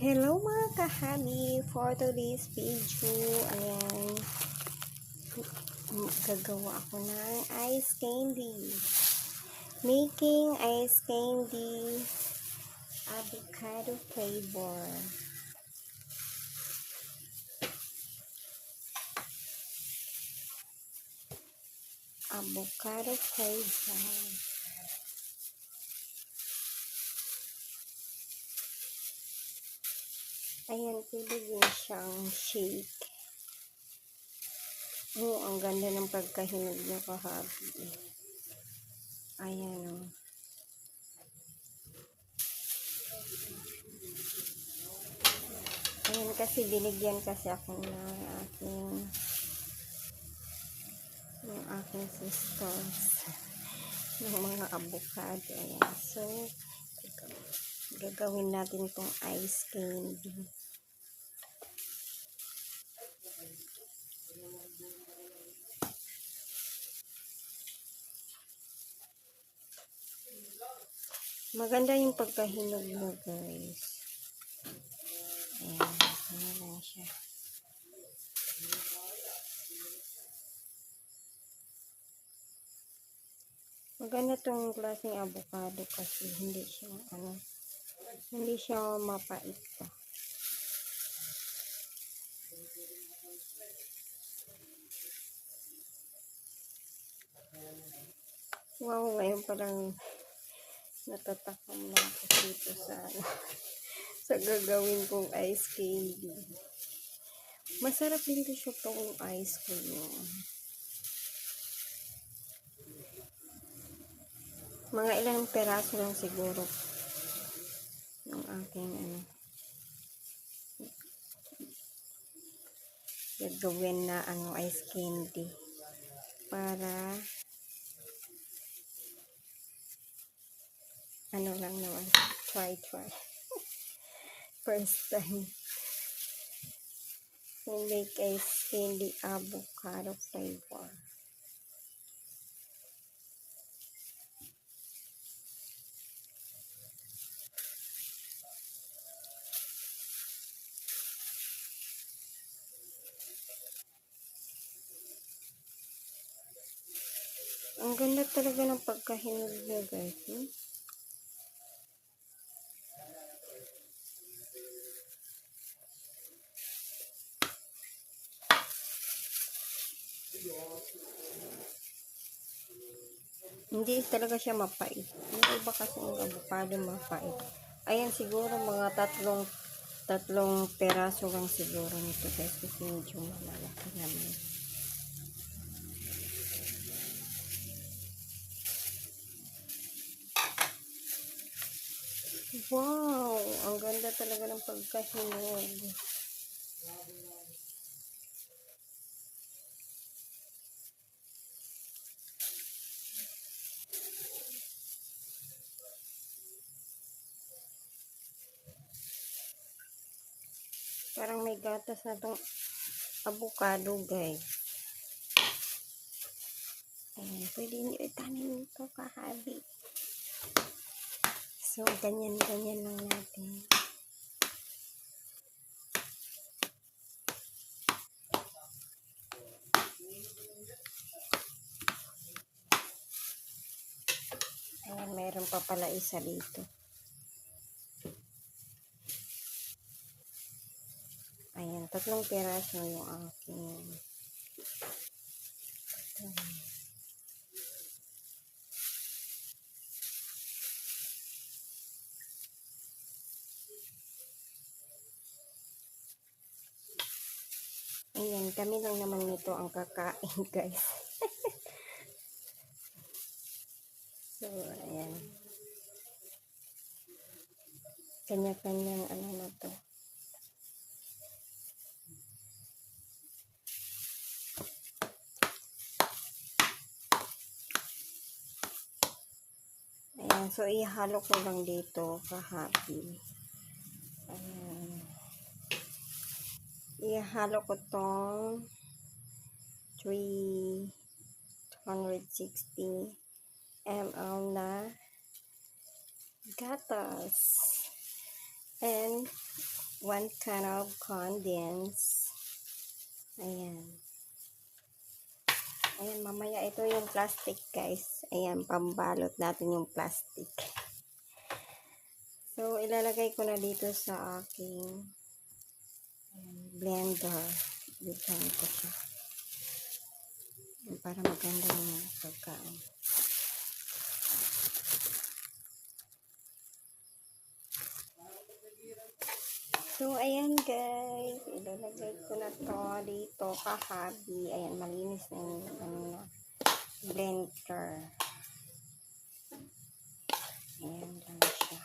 Hello mga kahabi, for today's video, ayan, gagawa ako ng ice candy. Making ice candy, avocado flavor. Avocado flavor. Ayan, pwede din siyang shake. Oh, ang ganda ng pagkahinog niya kahabi. Ayan o. Ayan kasi binigyan kasi ako ng aking sisters ng mga avocado. Ayan. So, gagawin natin tong ice candy. Maganda yung pagkahinog mo, guys. Ayan. Ayan lang siya. Maganda tong klaseng avocado kasi hindi siya mapait pa. Wow, ngayon parang natatakam na ako dito sa gagawin kong ice candy. Masarap din to siya tong ice cream. Mga ilang peraso lang siguro ng aking gagawin na ice candy para lang naman, try first time to make ice candy avocado flavor. Ang ganda talaga ng pagkahinog niya, guys. Hindi talaga siya mapait. Yung iba kasi ng avocado mapait. Ayan, siguro mga tatlong peraso lang siguro nito, guys. Kasi medyo malalaki naman. Wow! Ang ganda talaga ng pagkahinog. Parang may gatas na tong avocado, guys. Ayan, pwede nyo itanin ito kahabi. So, ganyan lang natin. Ayan, mayroon pa pala isa dito. Ayan, 3 peraso yung aking. Ayan, kami lang naman nito ang kakain, guys. So, ayan. Kanya-kanyang na to. Ayan, so ihalo ko lang dito kahabi. Ayan. Ihalo ko tong 360 ml na gatas. And one can of condense. Ayan. Ayan, mamaya ito yung plastic, guys. Ayan, pambalot natin yung plastic. So, ilalagay ko na dito sa aking blender. Bigyan ko siya. Para maganda yung pagkaan. So, ayan guys. Ilalagay ko na to dito kahabi. Ayan, malinis na yung blender. Ayan lang siya.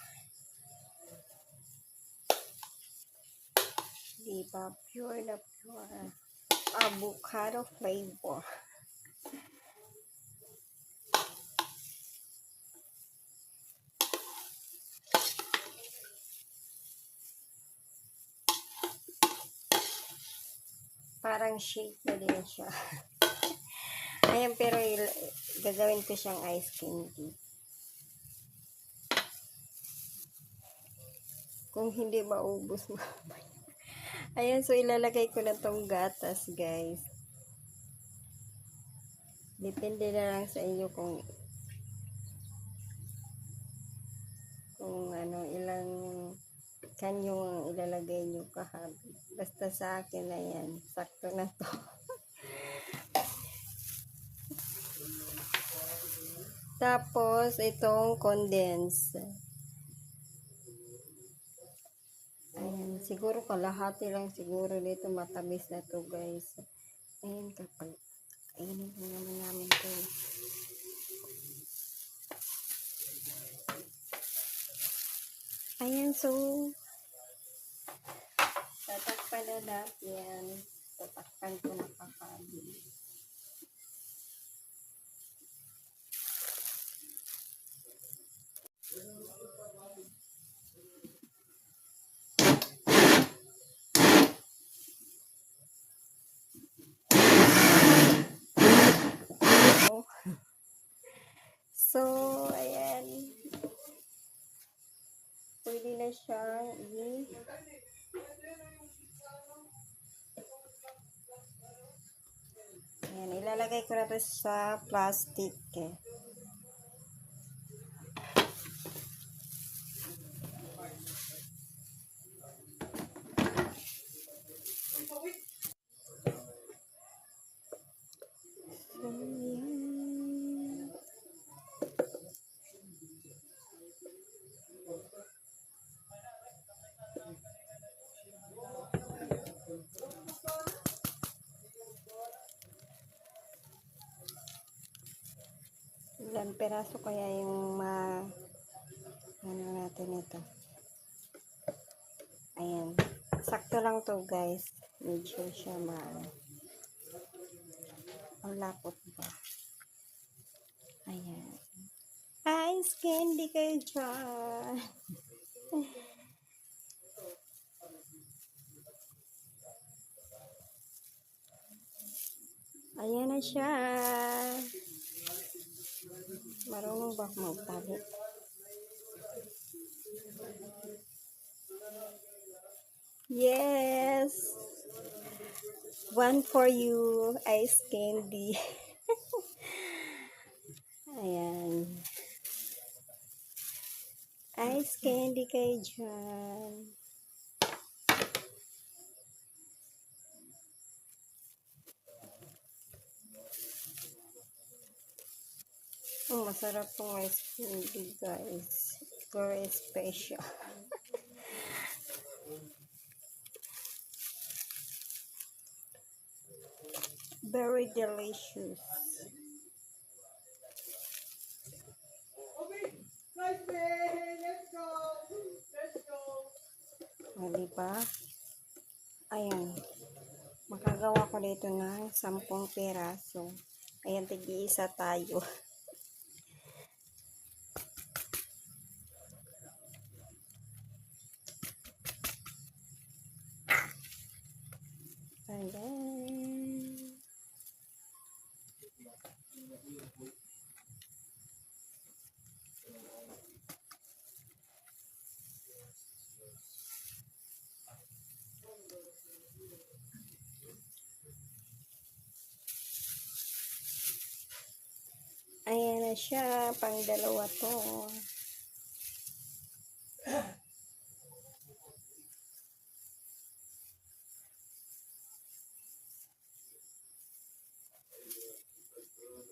Diba? Pure na pure. Avocado flavor. Parang shake na din siya. Ayan, pero gagawin ko siyang ice candy. Kung hindi maubos mo. Ayan, so ilalagay ko na tong gatas, guys. Depende na lang sa inyo kung ano, ilang kanyong ilalagay nyo kahabi. Basta sa akin na yan. Sakto na to. Tapos, itong condense. Ayan, siguro kalahati lang siguro dito. Matamis na to, guys. Ayan, kapag ayan naman namin to. Ayan, so tatakpan na natin. Tatakpan ko na kahabi. So, ayan. Pwede na siyang ayan, ilalagay ko na to sa plastic eh. So, ayan. Ilan peraso kaya yung ano natin ito. Ayan. Sakto lang to, guys. Medyo siya ang lapot ba. Ayan. Ice candy kayo dyan. Ayan na siya. Marunong ba magtali? Yes! One for you, ice candy. Ayan. Ice candy kayo dyan. Oh, masarap pong ice candy, guys. Very special. Very delicious. O, diba? Ayan. Makagawa ko dito ng 10 peraso. Ayan, tig-iisa tayo. Ayan. siya. Pang dalawa to.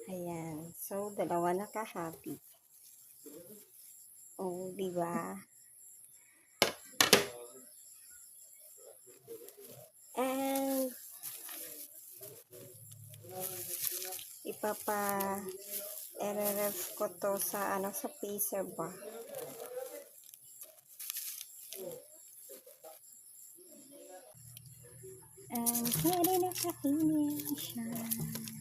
Ayan. So, dalawa na kahati. Oh, di ba? And i-ref ko to sa sa freezer ba. And pwede na kainin siya.